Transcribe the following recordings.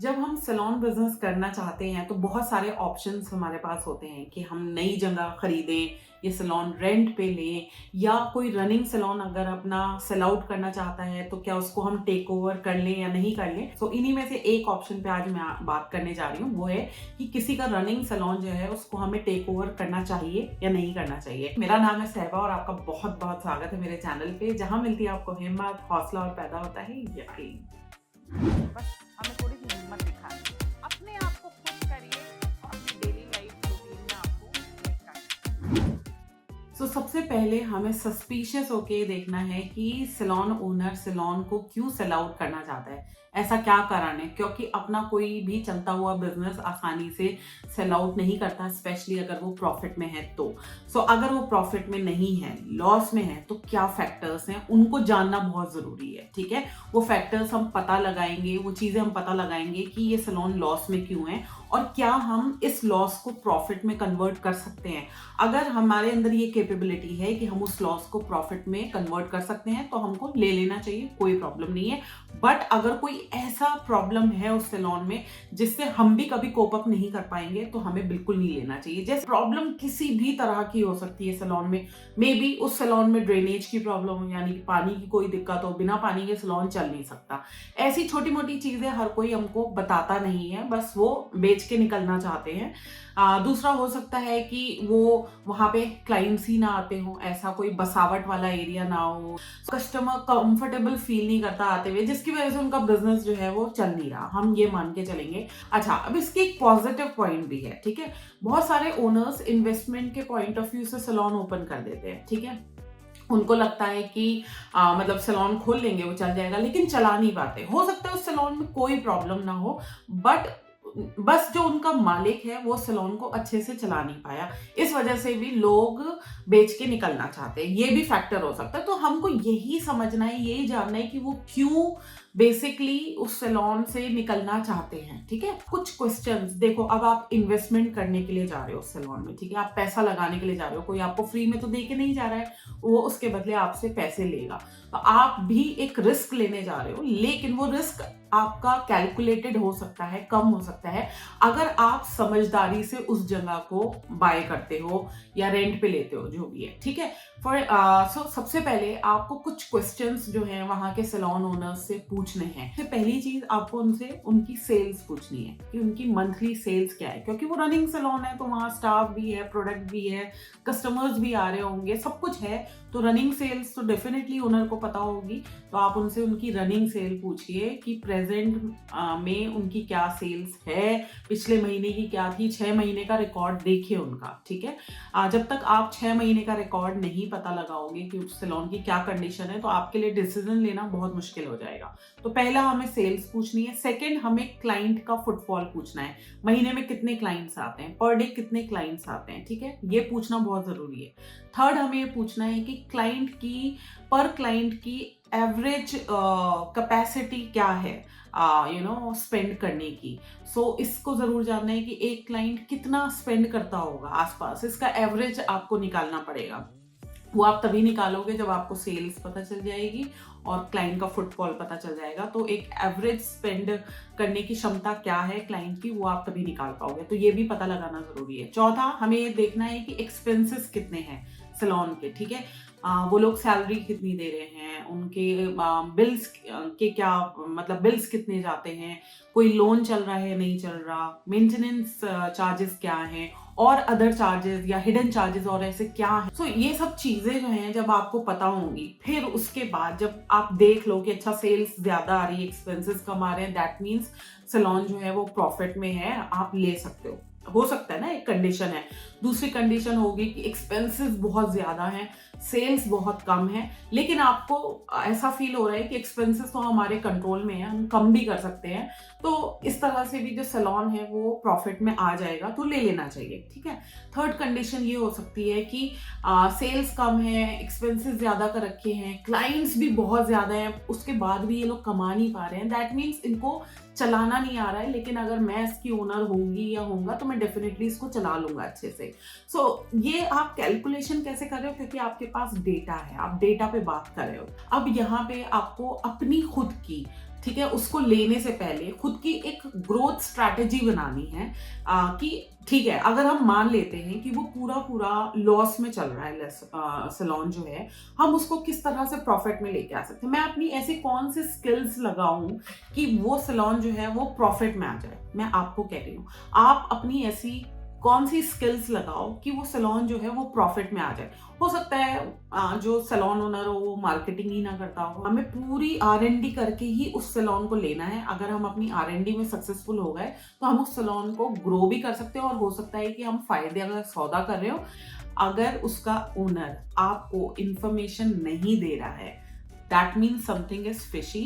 जब हम salon business करना चाहते हैं तो बहुत सारे ऑप्शंस हमारे पास होते हैं कि हम नई जगह खरीदें या सैलून रेंट पे लें या कोई रनिंग सैलून अगर अपना सेल आउट करना चाहता है तो क्या उसको हम टेक ओवर कर लें या नहीं कर लें। सो इन्हीं में से एक ऑप्शन पे आज मैं बात करने जा रही हूँ, वो है कि किसी का रनिंग सैलून जो है उसको हमें टेक ओवर करना चाहिए या नहीं करना चाहिए। मेरा नाम है सहबा और आपका बहुत बहुत स्वागत है मेरे चैनल पे, जहाँ मिलती है आपको हिम्मत, हौसला और पैदा होता है यकीन। बस हमें थोड़ी सी हिम्मत दिखानी है। अपने आप को खुश करिए और अपनी डेली लाइफ रूटीन में आपको लेकर सबसे पहले हमें सस्पिशियस होके देखना है कि सैलून ओनर सैलून को क्यों सेल आउट करना चाहता है, ऐसा क्या कारण है। क्योंकि अपना कोई भी चलता हुआ बिजनेस आसानी से सेल आउट नहीं करता, स्पेशली अगर वो प्रॉफिट में है तो। अगर वो प्रॉफिट में नहीं है, लॉस में है, तो क्या फैक्टर्स हैं उनको जानना बहुत जरूरी है। ठीक है, वो फैक्टर्स हम पता लगाएंगे, वो चीजें हम पता लगाएंगे कि ये सैलून लॉस में क्यों है और क्या हम इस लॉस को प्रॉफिट में कन्वर्ट कर सकते हैं। अगर हमारे अंदर ये कैपेबिलिटी है कि हम उस लॉस को प्रॉफिट में कन्वर्ट कर सकते हैं तो हमको ले लेना चाहिए, कोई प्रॉब्लम नहीं है। बट अगर कोई ऐसा प्रॉब्लम है उस सैलून में जिससे हम भी कभी कोप अप नहीं कर पाएंगे तो हमें बिल्कुल नहीं लेना चाहिए। जैसे प्रॉब्लम किसी भी तरह की हो सकती है सैलून में, मे बी उस सैलून में ड्रेनेज की प्रॉब्लम हो, यानी कि पानी की कोई दिक्कत हो, बिना पानी के सैलून चल नहीं सकता। ऐसी छोटी मोटी चीजें हर कोई हमको बताता नहीं है, बस वो बेच के निकलना चाहते हैं। दूसरा हो सकता है कि वो वहां पे क्लाइंट्स ही ना आते हो, ऐसा कोई बसावट वाला एरिया ना हो, कस्टमर कंफर्टेबल फील नहीं करता आते हुए, जिसकी वजह से उनका बिजनेस जो है वो चल नहीं रहा, हम ये मान के चलेंगे। अच्छा, अब इसके एक पॉजिटिव पॉइंट भी है। ठीक है, बहुत सारे ओनर्स इन्वेस्टमेंट के पॉइंट ऑफ व्यू से सैलून ओपन कर देते हैं। ठीक है, उनको लगता है कि मतलब सैलून खोल लेंगे वो चल जाएगा, लेकिन चला नहीं पाते। हो सकता है उस सैलून में कोई प्रॉब्लम ना हो, बट बस जो उनका मालिक है वो सैलून को अच्छे से चला नहीं पाया, इस वजह से भी लोग बेच के निकलना चाहते हैं। ये भी फैक्टर हो सकता है। तो हमको यही समझना है, यही जानना है कि वो क्यों बेसिकली उस सैलून से निकलना चाहते हैं। ठीक है, कुछ क्वेश्चंस देखो। अब आप इन्वेस्टमेंट करने के लिए जा रहे हो उस सैलून में, ठीक है, आप पैसा लगाने के लिए जा रहे हो, कोई आपको फ्री में तो दे के नहीं जा रहा है, वो उसके बदले आपसे पैसे लेगा। तो आप भी एक रिस्क लेने जा रहे हो, लेकिन वो रिस्क आपका कैलकुलेटेड हो सकता है, कम हो सकता है, अगर आप समझदारी से उस जगह को बाय करते हो या रेंट पे लेते हो, जो भी है। ठीक है, सबसे पहले आपको कुछ क्वेश्चंस जो हैं वहां के सैलून ओनर्स से पूछने हैं। तो पहली चीज आपको उनसे उनकी सेल्स पूछनी है कि उनकी मंथली सेल्स क्या है, क्योंकि वो रनिंग सैलून है तो वहां स्टाफ भी है, प्रोडक्ट भी है, कस्टमर्स भी आ रहे होंगे, सब कुछ है। तो रनिंग सेल्स तो डेफिनेटली ओनर को पता होगी। तो आप उनसे उनकी रनिंग सेल पूछिए कि प्रेजेंट में उनकी क्या सेल्स है, पिछले महीने की क्या थी, 6 महीने का रिकॉर्ड देखिए उनका। ठीक है, जब तक आप 6 महीने का रिकॉर्ड नहीं पता लगाओगे कि उस सैलून की क्या कंडीशन है, तो आपके लिए डिसीजन लेना बहुत मुश्किल हो जाएगा। तो पहला हमें सेल्स पूछनी है। सेकंड, हमें क्लाइंट का फुटफॉल पूछना है, महीने में कितने क्लाइंट्स आते हैं, पर डे कितने क्लाइंट्स आते हैं। ठीक है, ये पूछना बहुत जरूरी है। थर्ड, हमें ये पूछना है कि क्लाइंट की एवरेज कैपेसिटी क्या है स्पेंड करने की। इसको जरूर जानना है कि एक क्लाइंट कितना स्पेंड करता होगा आसपास, इसका एवरेज आपको निकालना पड़ेगा। वो आप तभी निकालोगे जब आपको सेल्स पता चल जाएगी और क्लाइंट का फुटफॉल पता चल जाएगा। तो एक एवरेज स्पेंड करने की क्षमता क्या है क्लाइंट की, वो आप तभी निकाल पाओगे। तो ये भी पता लगाना जरूरी है। चौथा, हमें ये देखना है कि एक्सपेंसेस कितने हैं सैलून के। ठीक है, वो लोग सैलरी कितनी दे रहे हैं, उनके बिल्स के क्या, मतलब बिल्स कितने जाते हैं, कोई लोन चल रहा है नहीं चल रहा, मेंटेनेंस चार्जेस क्या हैं, और अदर चार्जेस या हिडन चार्जेस और ऐसे क्या है। ये सब चीजें जो हैं जब आपको पता होंगी, फिर उसके बाद जब आप देख लो कि अच्छा सेल्स ज्यादा आ रही है, एक्सपेंसेस कम आ रहे हैं, दैट मीन्स सैलून जो है वो प्रॉफिट में है, आप ले सकते हो सकता है ना, एक कंडीशन है। दूसरी कंडीशन होगी कि एक्सपेंसेस बहुत ज्यादा हैं, सेल्स बहुत कम है, लेकिन आपको ऐसा फील हो रहा है कि एक्सपेंसेस तो हमारे कंट्रोल में है, हम कम भी कर सकते हैं। तो इस तरह से भी जो सैलून है वो प्रॉफिट में आ जाएगा, तो ले लेना चाहिए। ठीक है, थर्ड कंडीशन ये हो सकती है कि सेल्स कम है, एक्सपेंसेस ज्यादा कर रखे हैं, क्लाइंट्स भी बहुत ज्यादा हैं, उसके बाद भी ये लोग कमा नहीं पा रहे हैं, दैट मीन्स इनको चलाना नहीं आ रहा है। लेकिन अगर मैं इसकी ओनर होंगी या होऊंगा तो मैं डेफिनेटली इसको चला लूंगा अच्छे से। ये आप कैलकुलेशन कैसे कर रहे हो, क्योंकि आपके पास डेटा है, आप डेटा पे बात कर रहे हो। अब यहाँ पे आपको अपनी खुद की, ठीक है, उसको लेने से पहले खुद की एक ग्रोथ स्ट्रैटेजी बनानी है कि ठीक है, अगर हम मान लेते हैं कि वो पूरा पूरा लॉस में चल रहा है सैलून जो है, हम उसको किस तरह से प्रॉफिट में लेके आ सकते हैं। मैं अपनी ऐसी कौन सी स्किल्स लगाऊं कि वो सैलून जो है वो प्रॉफिट में आ जाए। मैं आपको कह रही हूँ, आप अपनी ऐसी कौन सी स्किल्स लगाओ कि वो सैलून जो है वो प्रॉफिट में आ जाए। हो सकता है जो सैलून ओनर हो वो मार्केटिंग ही ना करता हो, हमें पूरी R&D करके ही उस सैलून को लेना है। अगर हम अपनी R&D में सक्सेसफुल हो गए तो हम उस सैलून को ग्रो भी कर सकते हैं, और हो सकता है कि हम फायदे अगर सौदा कर रहे हो, अगर उसका ओनर आपको इंफॉर्मेशन नहीं दे रहा है, that means something is fishy,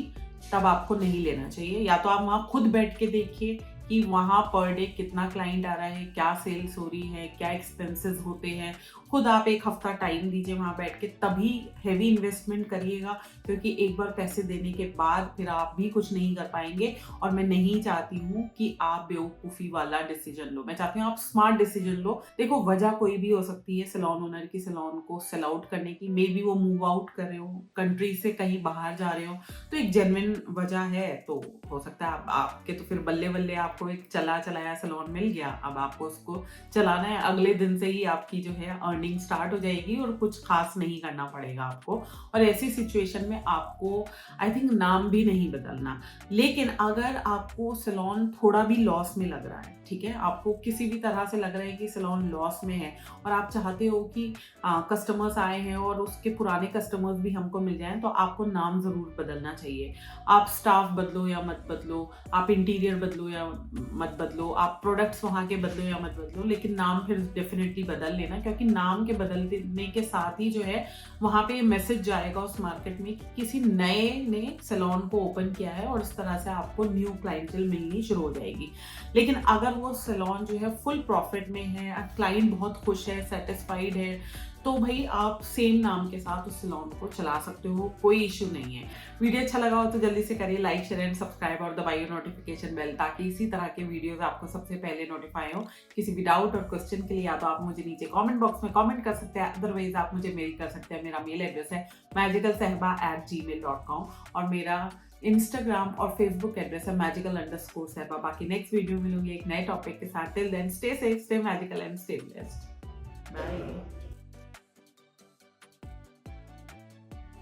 तब आपको नहीं लेना चाहिए। या तो आप वहां खुद बैठ के देखिए कि वहां पर डे कितना क्लाइंट आ रहा है, क्या सेल्स हो रही है, क्या एक्सपेंसेस होते हैं। खुद आप एक हफ्ता टाइम दीजिए वहां बैठ के, तभी हैवी इन्वेस्टमेंट करिएगा, क्योंकि एक बार पैसे देने के बाद फिर आप भी कुछ नहीं कर पाएंगे। और मैं नहीं चाहती हूँ कि आप बेवकूफ़ी वाला डिसीजन लो, मैं चाहती हूँ आप स्मार्ट डिसीजन लो। देखो, वजह कोई भी हो सकती है सैलून ओनर की सैलून को सेल आउट करने की। मे बी वो मूव आउट कर रहे हो, कंट्री से कहीं बाहर जा रहे हो, तो एक जेन्युइन वजह है। तो हो सकता है आपके तो फिर बल्ले बल्ले आपको एक चला चलाया सैलून मिल गया, अब आपको उसको चलाना है। अगले दिन से ही आपकी जो है अर्निंग स्टार्ट हो जाएगी और कुछ खास नहीं करना पड़ेगा आपको। और ऐसी सिचुएशन में आपको आई थिंक नाम भी नहीं बदलना। लेकिन अगर आपको सैलून थोड़ा भी लॉस में लग रहा है, ठीक है, आपको किसी भी तरह से लग रहा है कि सैलून लॉस में है, और आप चाहते हो कि कस्टमर्स आए हैं और उसके पुराने कस्टमर्स भी हमको मिल जाएं, तो आपको नाम ज़रूर बदलना चाहिए। आप स्टाफ बदलो या मत बदलो, आप इंटीरियर बदलो या मत बदलो, आप प्रोडक्ट्स वहाँ के बदलो या मत बदलो, लेकिन नाम फिर डेफिनेटली बदल लेना, क्योंकि नाम के बदलने के साथ ही जो है वहाँ पे मैसेज जाएगा उस मार्केट में कि किसी नए ने सैलून को ओपन किया है, और इस तरह से आपको न्यू क्लाइंटल मिलनी शुरू हो जाएगी। लेकिन अगर वो सैलून जो है फुल प्रॉफिट में है, क्लाइंट बहुत खुश है, सेटिस्फाइड है, तो भाई आप सेम नाम के साथ उस सैलून को चला सकते हो, कोई इश्यू नहीं है। वीडियो अच्छा लगा हो तो जल्दी से करिए लाइक, शेयर एंड सब्सक्राइब, और दबाइए नोटिफिकेशन बेल, ताकि इसी तरह के वीडियोस आपको सबसे पहले नोटिफाई हो। किसी भी डाउट और क्वेश्चन के लिए या तो आप मुझे नीचे कमेंट बॉक्स में कमेंट कर सकते हैं, अदरवाइज आप मुझे मेल कर सकते हैं। मेरा मेल एड्रेस है magicalsehba@gmail.com, और मेरा इंस्टाग्राम और फेसबुक एड्रेस है magical_sehba। बाकी नेक्स्ट वीडियो मिलूंगी एक नए टॉपिक के साथ। Till then stay safe, stay magical and stay blessed. Bye.